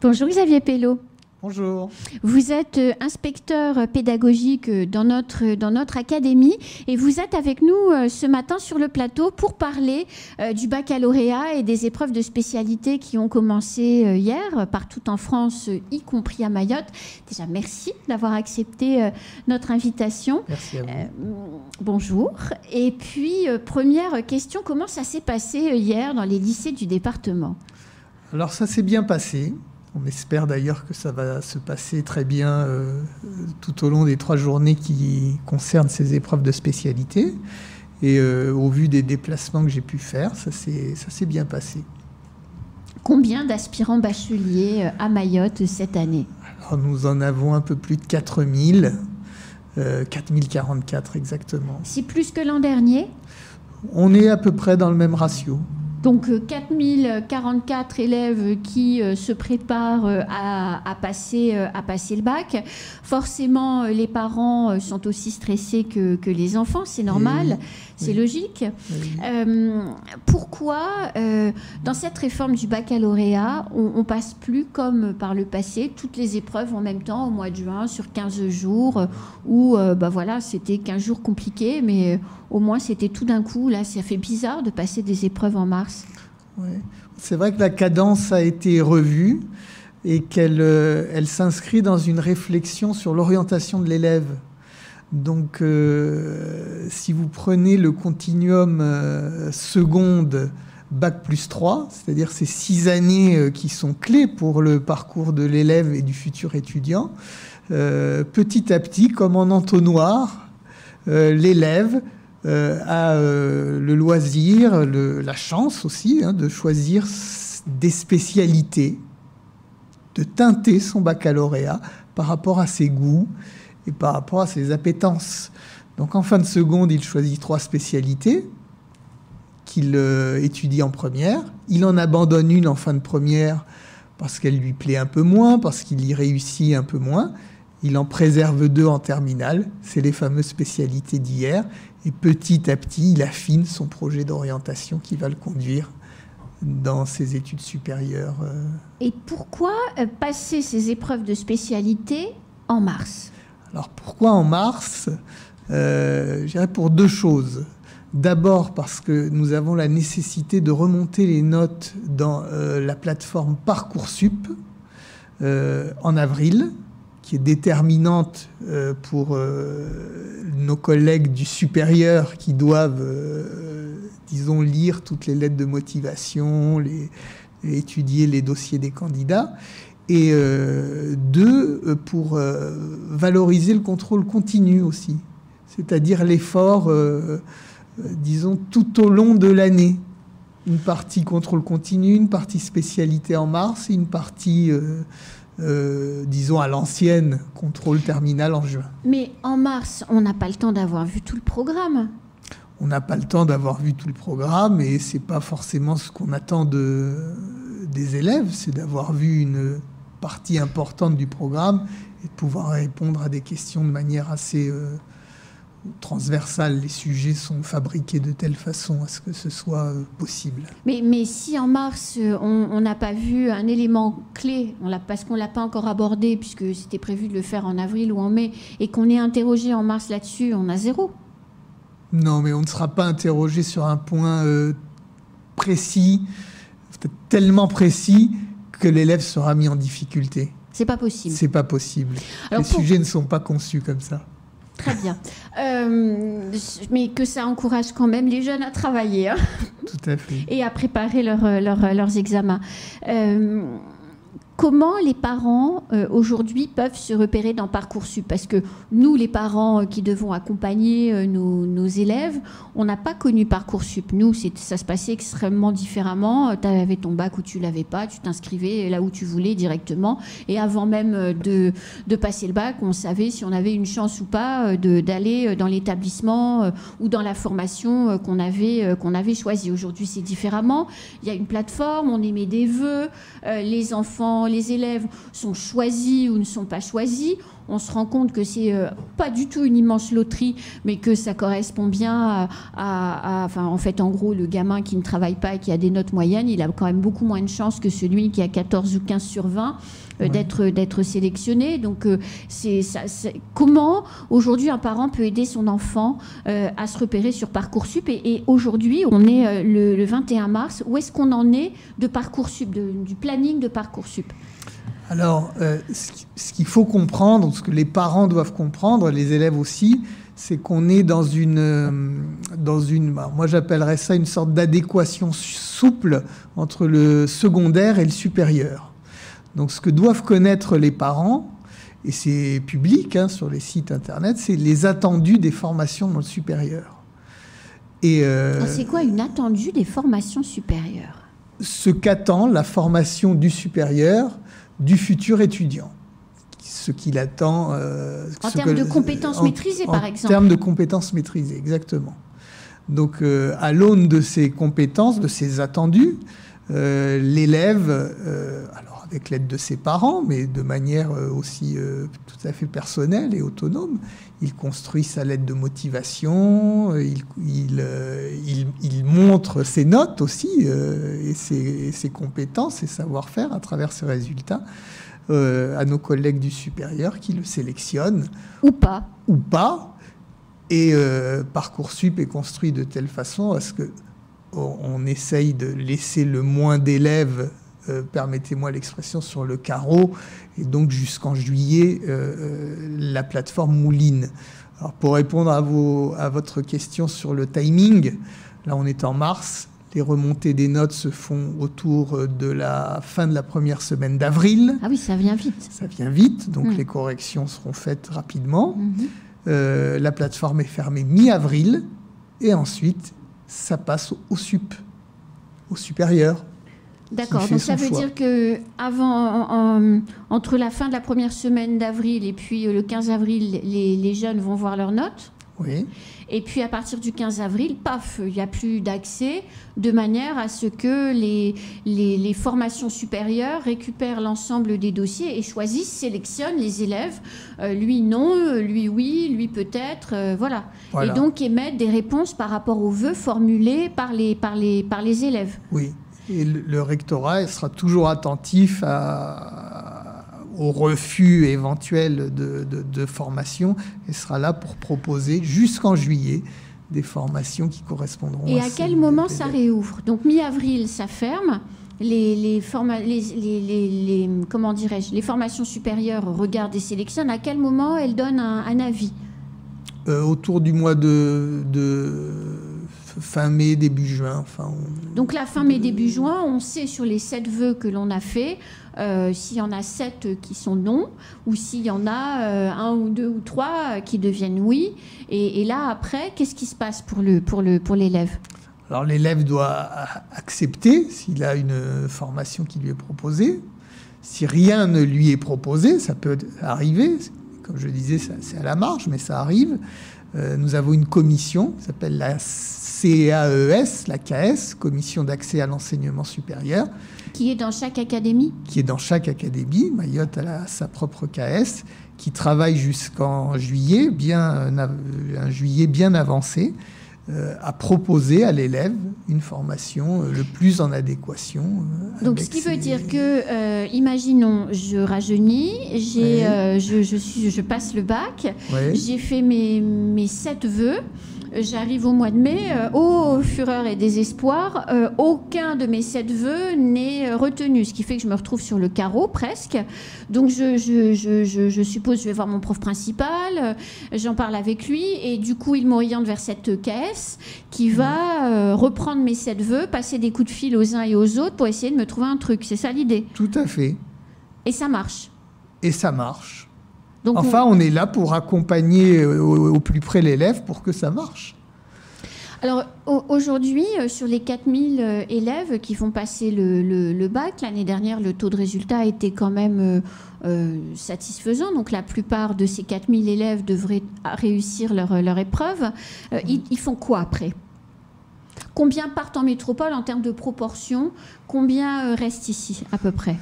Bonjour Xavier Pello. Bonjour. Vous êtes inspecteur pédagogique dans notre académie et vous êtes avec nous ce matin sur le plateau pour parler du baccalauréat et des épreuves de spécialité qui ont commencé hier partout en France, y compris à Mayotte. Déjà, merci d'avoir accepté notre invitation. Merci à vous. Bonjour. Et puis, première question, comment ça s'est passé hier dans les lycées du département ? Alors ça s'est bien passé. On espère d'ailleurs que ça va se passer très bien tout au long des 3 journées qui concernent ces épreuves de spécialité. Et au vu des déplacements que j'ai pu faire, ça s'est bien passé. Combien d'aspirants bacheliers à Mayotte cette année ? Alors nous en avons un peu plus de 4000, 4044 exactement. C'est plus que l'an dernier ? On est à peu près dans le même ratio. Donc 4044 élèves qui se préparent à passer le bac. Forcément, les parents sont aussi stressés que les enfants, c'est normal, c'est logique. Pourquoi, dans cette réforme du baccalauréat, on passe plus comme par le passé, toutes les épreuves en même temps au mois de juin sur 15 jours, où voilà, c'était 15 jours compliqués, mais au moins c'était tout d'un coup. Là, ça fait bizarre de passer des épreuves en mars. Oui. C'est vrai que la cadence a été revue et qu'elle s'inscrit dans une réflexion sur l'orientation de l'élève. Donc, si vous prenez le continuum seconde, bac plus 3, c'est-à-dire ces 6 années qui sont clés pour le parcours de l'élève et du futur étudiant, petit à petit, comme en entonnoir, l'élève a le loisir, la chance aussi de choisir des spécialités, de teinter son baccalauréat par rapport à ses goûts et par rapport à ses appétences. Donc en fin de seconde, il choisit 3 spécialités qu'il étudie en première. Il en abandonne une en fin de première parce qu'elle lui plaît un peu moins, parce qu'il y réussit un peu moins. Il en préserve 2 en terminale. C'est les fameuses spécialités d'hier. Et petit à petit, il affine son projet d'orientation qui va le conduire dans ses études supérieures. Et pourquoi passer ces épreuves de spécialité en mars ? Alors pourquoi en mars ? Je dirais pour 2 choses. D'abord parce que nous avons la nécessité de remonter les notes dans la plateforme Parcoursup en avril, qui est déterminante pour nos collègues du supérieur qui doivent, disons, lire toutes les lettres de motivation, étudier les dossiers des candidats. Et 2, pour valoriser le contrôle continu aussi, c'est-à-dire l'effort, disons, tout au long de l'année. Une partie contrôle continu, une partie spécialité en mars et une partie... disons à l'ancienne, contrôle terminal en juin. Mais en mars, on n'a pas le temps d'avoir vu tout le programme. On n'a pas le temps d'avoir vu tout le programme et c'est pas forcément ce qu'on attend des élèves, c'est d'avoir vu une partie importante du programme et de pouvoir répondre à des questions de manière assez transversale. Les sujets sont fabriqués de telle façon à ce que ce soit possible. Mais si en mars, on n'a pas vu un élément clé, parce qu'on ne l'a pas encore abordé, puisque c'était prévu de le faire en avril ou en mai, et qu'on est interrogé en mars là-dessus, on a 0. Non, mais on ne sera pas interrogé sur un point précis, peut-être tellement précis, que l'élève sera mis en difficulté. C'est pas possible. C'est pas possible. Alors, les sujets ne sont pas conçus comme ça. Très bien. Mais que ça encourage quand même les jeunes à travailler. Hein, tout à fait. Et à préparer leurs examens. Comment les parents, aujourd'hui, peuvent se repérer dans Parcoursup ? Parce que nous, les parents qui devons accompagner nos élèves, on n'a pas connu Parcoursup. Nous, ça se passait extrêmement différemment. Tu avais ton bac ou tu ne l'avais pas. Tu t'inscrivais là où tu voulais directement. Et avant même de passer le bac, on savait si on avait une chance ou pas d'aller dans l'établissement ou dans la formation qu'on avait choisie. Aujourd'hui, c'est différemment. Il y a une plateforme, on émet des vœux. Les enfants, les élèves sont choisis ou ne sont pas choisis. on se rend compte que c'est pas du tout une immense loterie, mais que ça correspond bien enfin, en fait, en gros, le gamin qui ne travaille pas et qui a des notes moyennes, il a quand même beaucoup moins de chances que celui qui a 14 ou 15 sur 20 d'être sélectionné. Donc, comment, aujourd'hui, un parent peut aider son enfant à se repérer sur Parcoursup et aujourd'hui, on est le 21 mars. Où est-ce qu'on en est de Parcoursup, du planning de Parcoursup? Alors, ce qu'il faut comprendre, ce que les parents doivent comprendre, les élèves aussi, c'est qu'on est dans moi j'appellerais ça une sorte d'adéquation souple entre le secondaire et le supérieur. Donc ce que doivent connaître les parents, et c'est public sur les sites internet, c'est les attendus des formations dans le supérieur. C'est quoi une attendue des formations supérieures? Ce qu'attend la formation du supérieur du futur étudiant. Ce qu'il attend... en termes de compétences maîtrisées, par exemple. En termes de compétences maîtrisées, exactement. Donc, à l'aune de ces compétences, de ces attendus, l'élève, alors avec l'aide de ses parents, mais de manière aussi tout à fait personnelle et autonome, il construit sa lettre de motivation, il montre ses notes aussi, et ses compétences, ses savoir-faire à travers ses résultats à nos collègues du supérieur qui le sélectionnent. Ou pas. Ou pas. Et Parcoursup est construit de telle façon à ce qu'on essaye de laisser le moins d'élèves, permettez-moi l'expression, sur le carreau. Et donc jusqu'en juillet, la plateforme mouline. Alors pour répondre à votre question sur le timing, là on est en mars. Les remontées des notes se font autour de la fin de la première semaine d'avril. Ah oui, ça vient vite. Ça vient vite, donc les corrections seront faites rapidement. La plateforme est fermée mi-avril et ensuite, ça passe au supérieur. D'accord, donc ça veut dire que entre la fin de la première semaine d'avril et puis le 15 avril, les jeunes vont voir leurs notes. Oui. Et puis à partir du 15 avril, paf, il n'y a plus d'accès, de manière à ce que les formations supérieures récupèrent l'ensemble des dossiers et choisissent, sélectionnent les élèves. Lui non, lui oui, lui peut-être, voilà. Et donc émettent des réponses par rapport aux vœux formulés par les élèves. Oui, et le rectorat sera toujours attentif au refus éventuel de formation et sera là pour proposer jusqu'en juillet des formations qui correspondront Et à quel moment ça réouvre? Donc mi-avril, ça ferme. Les formations supérieures regardent et sélectionnent. À quel moment elles donnent un avis? Autour du mois de fin mai, début juin. Donc la fin mai, début juin, on sait sur les 7 vœux que l'on a fait, s'il y en a 7 qui sont non, ou s'il y en a 1 ou 2 ou 3 qui deviennent oui. Et là, après, qu'est-ce qui se passe pour l'élève? Alors l'élève doit accepter s'il a une formation qui lui est proposée. Si rien ne lui est proposé, ça peut arriver. Comme je disais, c'est à la marge, mais ça arrive. Nous avons une commission qui s'appelle la CAES, la CAES, Commission d'accès à l'enseignement supérieur. Qui est dans chaque académie? Qui est dans chaque académie. Mayotte a sa propre CAES, qui travaille jusqu'en juillet, un juillet bien avancé, à proposer à l'élève une formation le plus en adéquation. Donc, ce qui veut dire que, imaginons, je rajeunis, je passe le bac, j'ai fait mes 7 vœux, j'arrive au mois de mai, fureur et désespoir, aucun de mes 7 vœux n'est retenu, ce qui fait que je me retrouve sur le carreau presque. Donc je suppose je vais voir mon prof principal, j'en parle avec lui et du coup il m'oriente vers cette caisse qui va reprendre mes 7 vœux, passer des coups de fil aux uns et aux autres pour essayer de me trouver un truc. C'est ça l'idée? Tout à fait. Et ça marche? Et ça marche. Donc on est là pour accompagner au plus près l'élève pour que ça marche. Alors aujourd'hui, sur les 4000 élèves qui vont passer le bac, l'année dernière, le taux de résultat était quand même satisfaisant. Donc la plupart de ces 4000 élèves devraient réussir leur épreuve. Ils font quoi après? Combien partent en métropole en termes de proportion? Combien restent ici à peu près?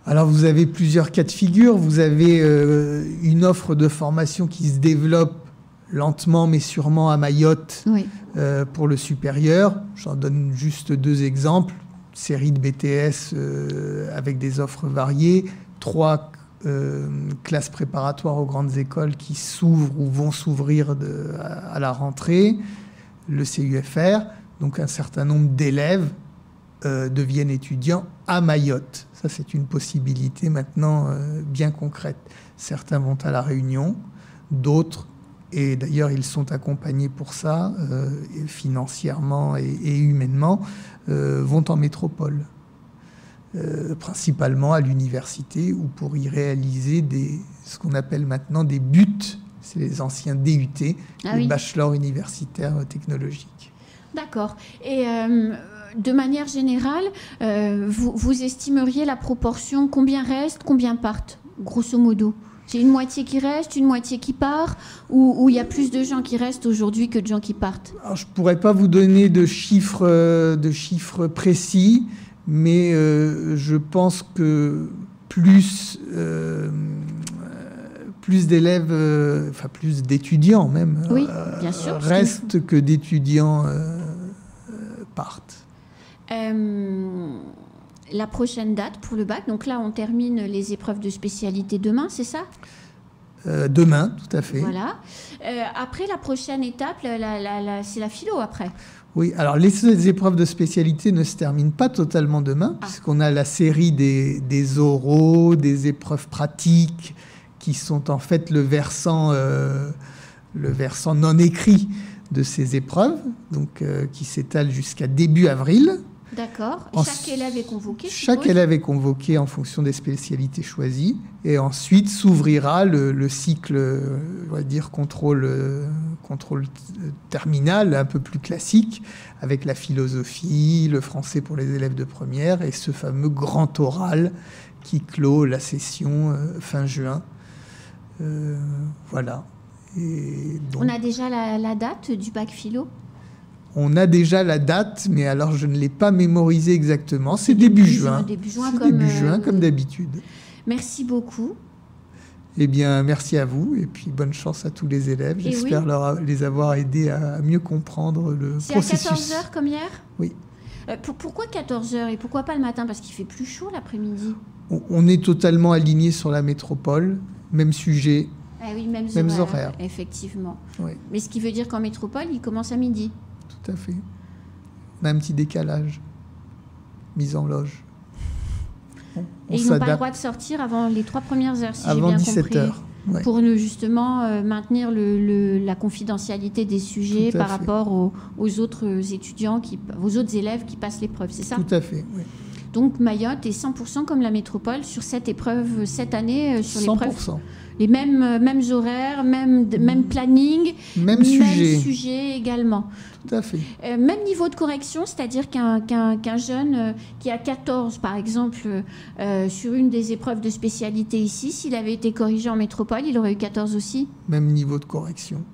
Alors vous avez plusieurs cas de figure. Vous avez une offre de formation qui se développe lentement mais sûrement à Mayotte, oui. Pour le supérieur. J'en donne juste 2 exemples. Série de BTS avec des offres variées, 3 classes préparatoires aux grandes écoles qui s'ouvrent ou vont s'ouvrir à la rentrée, le CUFR, donc un certain nombre d'élèves deviennent étudiants à Mayotte. Ça, c'est une possibilité maintenant bien concrète. Certains vont à La Réunion, d'autres, et d'ailleurs ils sont accompagnés pour ça, financièrement et humainement, vont en métropole. Principalement à l'université ou pour y réaliser ce qu'on appelle maintenant des BUT, c'est les anciens DUT, les bachelors universitaires technologiques. D'accord. Et de manière générale, vous estimeriez la proportion, combien reste, combien partent, grosso modo? C'est une moitié qui reste, une moitié qui part, ou il y a plus de gens qui restent aujourd'hui que de gens qui partent? Alors, je ne pourrais pas vous donner de chiffres précis, mais je pense que plus d'élèves, enfin plus d'étudiants même, oui, bien sûr, restent que d'étudiants partent. La prochaine date pour le bac, donc là on termine les épreuves de spécialité demain, c'est ça? Demain, tout à fait. Voilà. Après, la prochaine étape, c'est la philo après. Oui, alors les épreuves de spécialité ne se terminent pas totalement demain, puisqu'on a la série des oraux, des épreuves pratiques, qui sont en fait le versant non écrit de ces épreuves, donc qui s'étale jusqu'à début avril. D'accord. Chaque élève est convoqué. Chaque élève est convoqué en fonction des spécialités choisies. Et ensuite s'ouvrira le cycle, on va dire, contrôle terminal, un peu plus classique, avec la philosophie, le français pour les élèves de première, et ce fameux grand oral qui clôt la session fin juin. Voilà. Et donc, on a déjà la date du bac philo? On a déjà la date, mais alors je ne l'ai pas mémorisée exactement. C'est début juin. Début juin, comme d'habitude. Merci beaucoup. Eh bien, merci à vous et puis bonne chance à tous les élèves. J'espère les avoir aidés à mieux comprendre le processus. C'est à 14h comme hier? Oui. Pourquoi 14h et pourquoi pas le matin? Parce qu'il fait plus chaud l'après-midi. On est totalement alignés sur la métropole, même sujet, oui, mêmes horaires. Effectivement. Oui. Mais ce qui veut dire qu'en métropole, il commence à midi. Tout à fait. On a un petit décalage. Mise en loge. Et ils n'ont pas le droit de sortir avant les 3 premières heures, si j'ai bien compris. Avant 17h. Ouais. Pour justement maintenir la confidentialité des sujets par rapport aux autres étudiants, aux autres élèves qui passent l'épreuve, c'est ça? Tout à fait, oui. Donc Mayotte est 100% comme la métropole sur cette épreuve, cette année, sur l'épreuve. 100%. Les mêmes horaires, même planning, même sujet également. Tout à fait. Même niveau de correction, c'est-à-dire qu'un jeune qui a 14, par exemple, sur une des épreuves de spécialité ici, s'il avait été corrigé en métropole, il aurait eu 14 aussi? Même niveau de correction.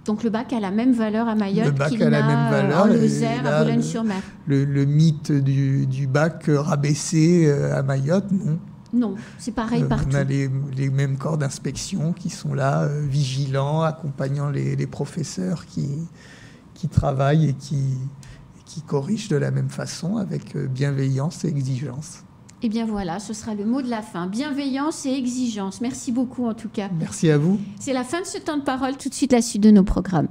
Donc le bac a la même valeur à Mayotte qu'il a la même valeur, en Lozère, à Boulogne-sur-Mer. Le mythe du bac rabaissé à Mayotte, non. Non, c'est pareil partout. On a les mêmes corps d'inspection qui sont là, vigilants, accompagnant les professeurs qui travaillent et qui corrigent de la même façon, avec bienveillance et exigence. Eh bien voilà, ce sera le mot de la fin. Bienveillance et exigence. Merci beaucoup en tout cas. Merci à vous. C'est la fin de ce temps de parole. Tout de suite, la suite de nos programmes.